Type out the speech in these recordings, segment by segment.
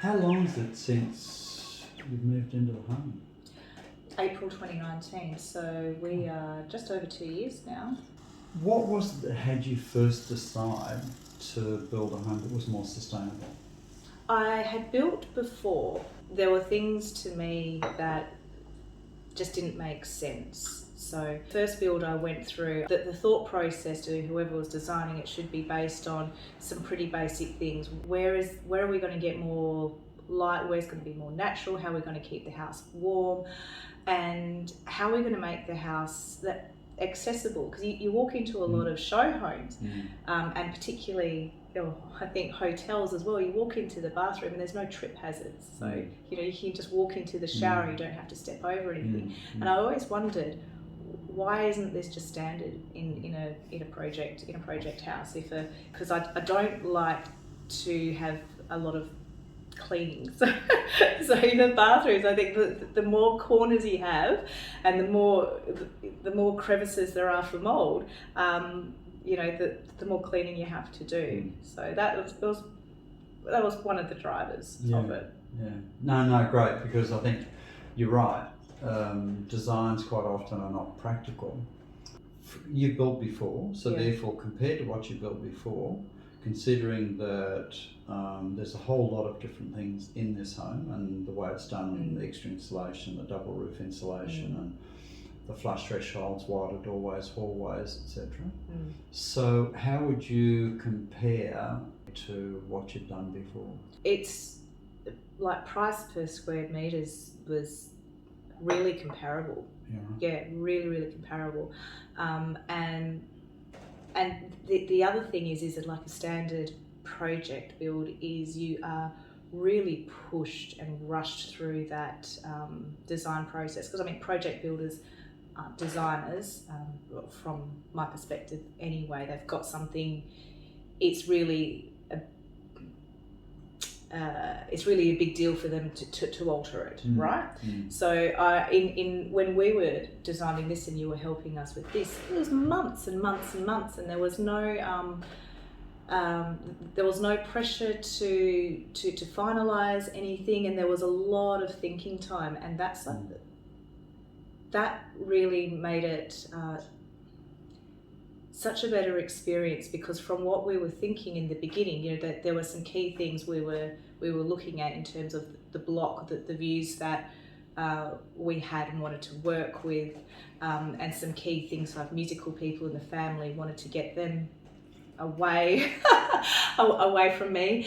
How long is it since you've moved into the home? April 2019, so we are just over 2 years now. What was it that had you first decide to build a home that was more sustainable? I had built before. There were things to me that just didn't make sense. So first build I went through, the thought process to whoever was designing it should be based on some pretty basic things. Where are we going to get more light? Where's going to be more natural? How are we going to keep the house warm? And how are we going to make the house that accessible? Because you walk into a lot of show homes, and particularly, I think hotels as well. You walk into the bathroom and there's no trip hazards, so you can just walk into the shower. You don't have to step over anything. And I always wondered, why isn't this just standard in a project house? Because I don't like to have a lot of cleaning. So in the bathrooms, I think the more corners you have, and the more crevices there are for mold, the more cleaning you have to do. So that was one of the drivers of it. Yeah. No, great, because I think you're right. Designs quite often are not practical. You built before, so therefore compared to what you built before, considering that there's a whole lot of different things in this home and the way it's done, the extra insulation, the double roof insulation, and the flush thresholds, wider doorways, hallways, etc. So how would you compare to what you've done before? It's like price per square metres was really comparable. Yeah, really, really comparable. And the other thing is that like a standard project build is you are really pushed and rushed through that design process. Because I mean, project builders, designers, from my perspective anyway, they've got something. It's really a big deal for them to alter it, right? So when we were designing this and you were helping us with this, it was months and months and months, and there was no pressure to finalise anything, and there was a lot of thinking time, and that really made it such a better experience, because from what we were thinking in the beginning, that there were some key things we were looking at in terms of the block, the views that we had and wanted to work with, and some key things like musical people in the family, wanted to get them away from me,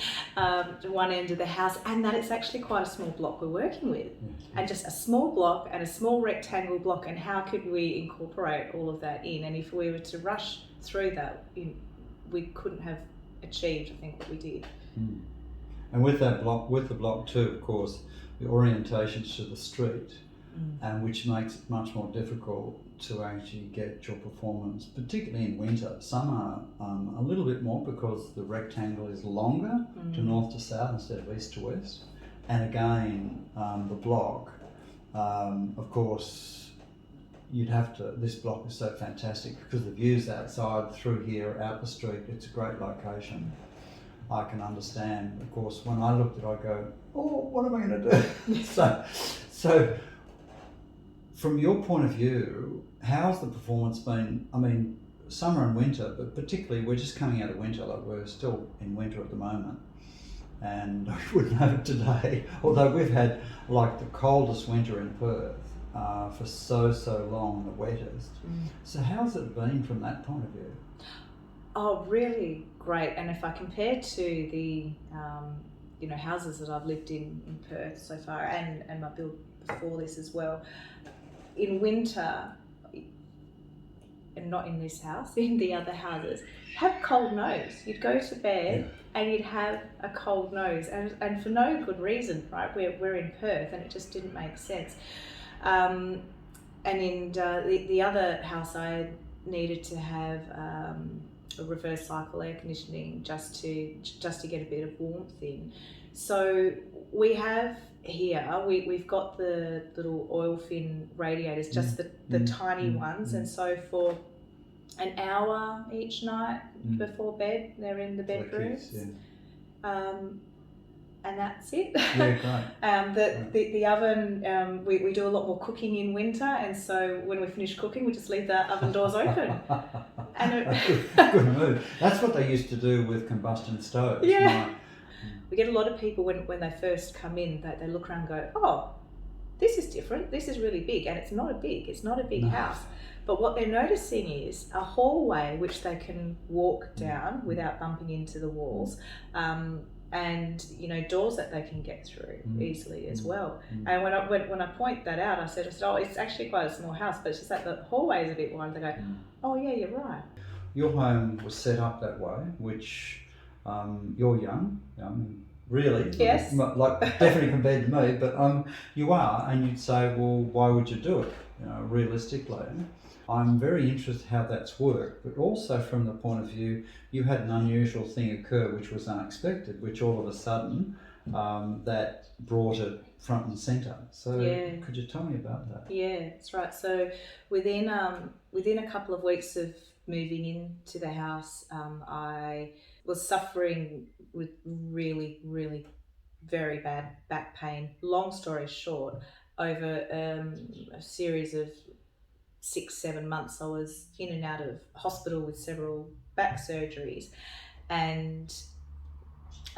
one end of the house, and that it's actually quite a small block we're working with, and just a small block and a small rectangle block, and how could we incorporate all of that in? And if we were to rush through that, we couldn't have achieved, I think, what we did. And with the block too, of course, the orientation's to the street, and which makes it much more difficult to actually get your performance, particularly in winter. Summer, a little bit more, because the rectangle is longer to north to south instead of east to west. And again, the block, of course, this block is so fantastic because the views outside, through here, out the street, it's a great location. I can understand, of course, when I looked at it, I go, oh, what am I going to do? So from your point of view, how's the performance been? I mean, summer and winter, but particularly we're just coming out of winter, like we're still in winter at the moment, and I wouldn't have it today, although we've had like the coldest winter in Perth for so long, the wettest. So how's it been from that point of view? Oh, really great. And if I compare to the houses that I've lived in Perth so far, and my build before this as well, in winter, and not in this house, in the other houses, have cold nose. You'd go to bed and you'd have a cold nose, and for no good reason, right? We're in Perth, and it just didn't make sense. And in the other house, I needed to have a reverse cycle air conditioning just to get a bit of warmth in. So we have here, we've got the little oil fin radiators, just the tiny ones, and so for an hour each night before bed, they're in the bedrooms. and that's it. Yeah, great. The oven, we do a lot more cooking in winter, and so when we finish cooking, we just leave the oven doors open. Good move. That's what they used to do with combustion stoves. Yeah. We get a lot of people when they first come in, they look around and go, oh, this is different, this is really big, and it's not a big house. But what they're noticing is a hallway which they can walk down without bumping into the walls, and doors that they can get through easily as well. And when I point that out, I said, oh, it's actually quite a small house, but it's just that the hallway is a bit wide. They go, oh yeah, you're right. Your home was set up that way, which you're young, really. Yes. Like definitely compared to me, but you are, and you'd say, well, why would you do it? Realistically. I'm very interested how that's worked, but also from the point of view, you had an unusual thing occur which was unexpected, which all of a sudden that brought it front and centre. So could you tell me about that? Yeah, that's right. So within a couple of weeks of moving into the house, I was suffering with really, really very bad back pain. Long story short, over a series of 6-7 months, I was in and out of hospital with several back surgeries, and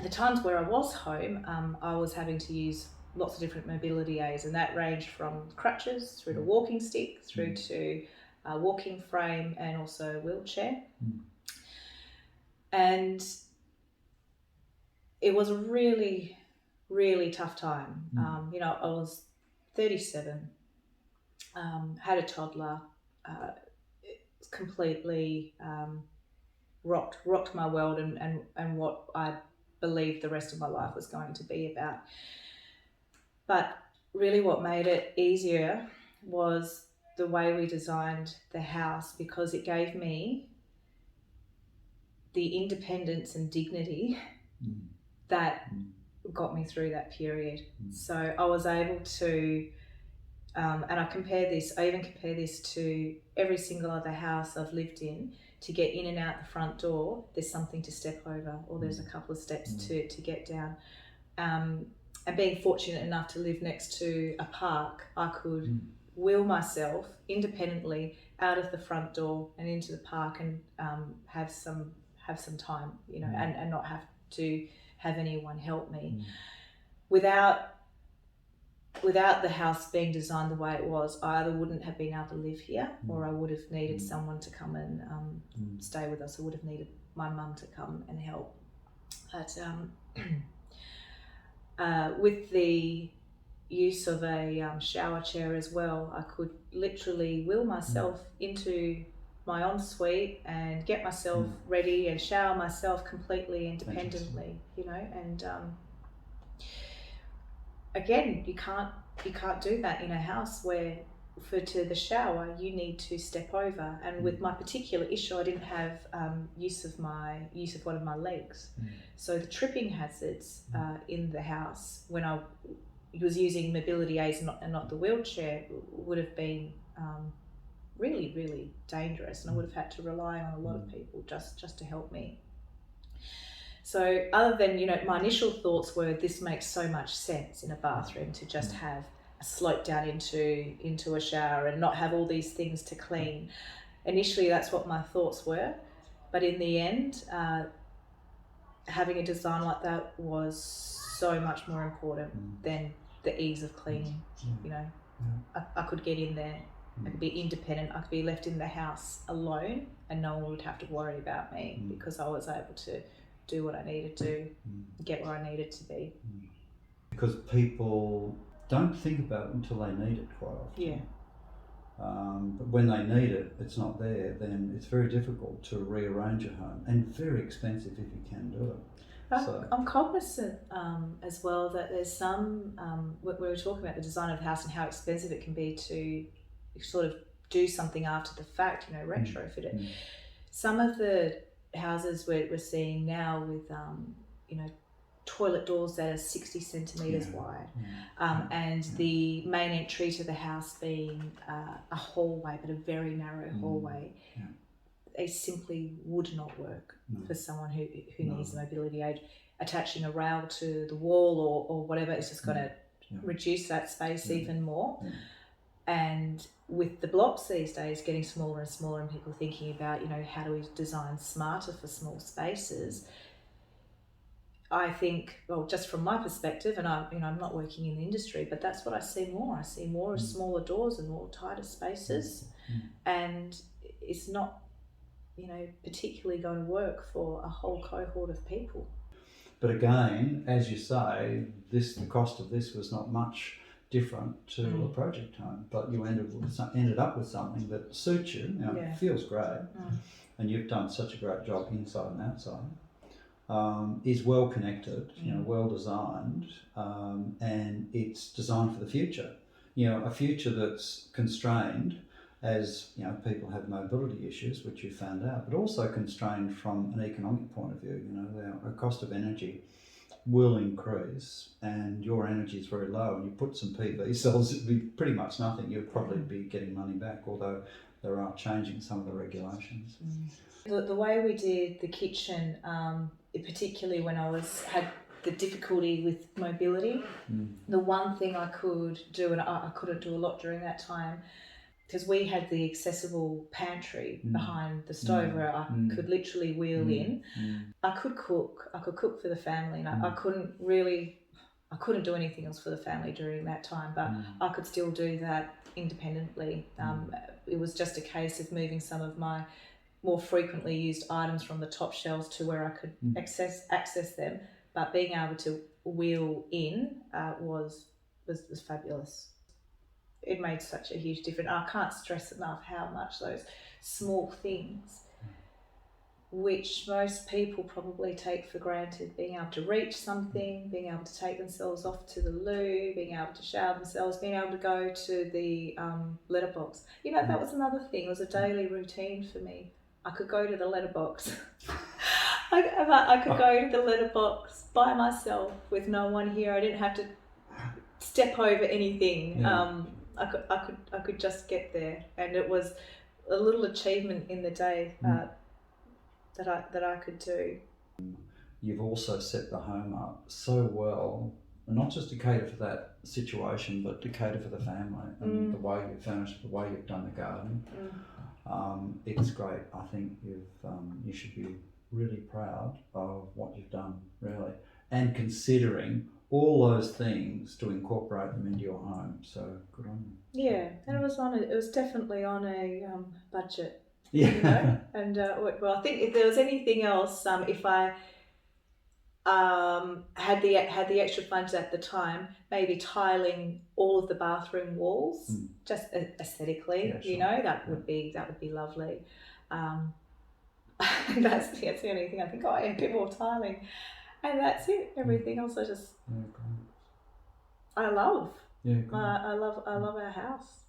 the times where I was home, I was having to use lots of different mobility aids, and that ranged from crutches through to walking stick, through to a walking frame, and also a wheelchair. And it was a really, really tough time. I was 37, had a toddler, completely rocked my world and what I believed the rest of my life was going to be about. But really what made it easier was the way we designed the house, because it gave me the independence and dignity that got me through that period. So I was able to, and I even compare this to every single other house I've lived in. To get in and out the front door, there's something to step over, or there's a couple of steps to get down. And being fortunate enough to live next to a park, I could wheel myself independently out of the front door and into the park and have some time, and not have to have anyone help me. Without the house being designed the way it was, I either wouldn't have been able to live here, or I would have needed someone to come and stay with us. I would have needed my mum to come and help. But with the use of a shower chair as well, I could literally wheel myself into my ensuite and get myself ready and shower myself completely independently, and again, you can't do that in a house where to the shower you need to step over. And with my particular issue, I didn't have use of one of my legs, so the tripping hazards in the house when I was using mobility aids and not the wheelchair would have been really, really dangerous, and I would have had to rely on a lot of people just to help me. So other than, my initial thoughts were, this makes so much sense in a bathroom to just have a slope down into a shower and not have all these things to clean. Initially, that's what my thoughts were. But in the end, having a design like that was so much more important than the ease of cleaning. I could get in there, I could be independent, I could be left in the house alone and no one would have to worry about me because I was able to do what I needed to, get where I needed to be. Because people don't think about it until they need it quite often. Yeah. But when they need it, it's not there, then it's very difficult to rearrange your home, and very expensive if you can do it. I'm cognizant as well that there's some, we were talking about the design of the house and how expensive it can be to sort of do something after the fact, retrofit it. Some of the houses we're seeing now with, toilet doors that are 60 centimetres wide, and the main entry to the house being a hallway, but a very narrow hallway. They simply would not work for someone who needs a mobility aid. attaching a rail to the wall or whatever. It's just going to reduce that space even more. And with the blocks these days getting smaller and smaller, and people thinking about, you know, how do we design smarter for small spaces, I think, well, just from my perspective, and I'm not working in the industry, but that's what I see more. I see more of smaller doors and more tighter spaces, and it's not, you know, particularly going to work for a whole cohort of people. But again, as you say, the cost of this was not much different to a project home, but you ended up with something that suits you. You know, it feels great, and you've done such a great job inside and outside. Is well connected, you know, well designed, and it's designed for the future. You know, a future that's constrained, as you know, people have mobility issues, which you found out, but also constrained from an economic point of view. You know, the cost of energy will increase, and your energy is very low, and you put some PV cells, it'd be pretty much nothing. You'd probably be getting money back, although there are changing some of the regulations. The way we did the kitchen, particularly when I had the difficulty with mobility, the one thing I could do, and I couldn't do a lot during that time, because we had the accessible pantry behind the stove where I could literally wheel in. I could cook for the family, and I couldn't do anything else for the family during that time, but I could still do that independently. It was just a case of moving some of my more frequently used items from the top shelves to where I could access them, but being able to wheel in was fabulous. It made such a huge difference. I can't stress enough how much those small things, which most people probably take for granted, being able to reach something, being able to take themselves off to the loo, being able to shower themselves, being able to go to the letterbox. You know, that was another thing. It was a daily routine for me. I could go to the letterbox. I could go to the letterbox by myself with no one here. I didn't have to step over anything. I could just get there, and it was a little achievement in the day that I could do. You've also set the home up so well, not just to cater for that situation, but to cater for the family and the way you've furnished, the way you've done the garden. It's great. I think you should be really proud of what you've done, really, and considering all those things to incorporate them into your home. So good on you. Yeah, and it was definitely on a budget. Yeah. You know? And well, I think if there was anything else, if I had the extra funds at the time, maybe tiling all of the bathroom walls, just aesthetically, you know, that would be lovely. That's the only thing I think. Oh, yeah, a bit more tiling. And that's it. Everything else, I love. I love our house.